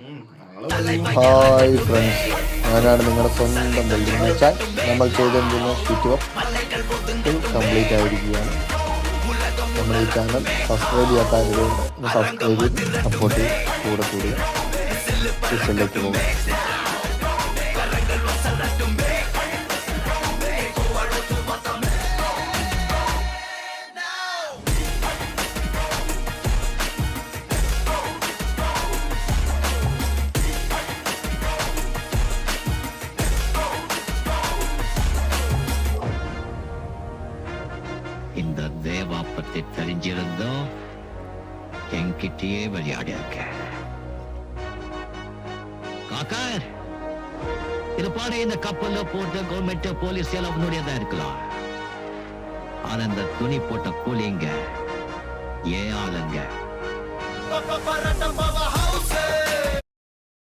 Hi friends, ഞാനാണ് നിങ്ങളുടെ സ്വന്തം ബിൽഡിംഗ് വെച്ചാൽ നമ്മൾ ചെയ്തുകൊണ്ടിരുന്ന സ്വിച്ച് വർക്ക് കംപ്ലീറ്റ് ആയിരിക്കുകയാണ്. നമ്മുടെ ഈ ചാനൽ സബ്സ്ക്രൈബ് ചെയ്യാത്തവരോട് സബ്സ്ക്രൈബ് ചെയ്ത് സപ്പോർട്ട് ചെയ്ത് കൂടെ കിച്ചണിലേക്ക് പോകും. இந்த தேவா பத்தி தெரிஞ்சிருந்தோம் என்கிட்டயே விளையாடி இருக்க. காக்கா, இது பாரு, இந்த கப்பல்ல போட்ட கவர்மெண்ட் போலீஸ் எல்லாம் அவனுடையதான் இருக்கலாம். ஆனா இந்த துணி போட்ட கூலிங்க ஏன் ஆளுங்க.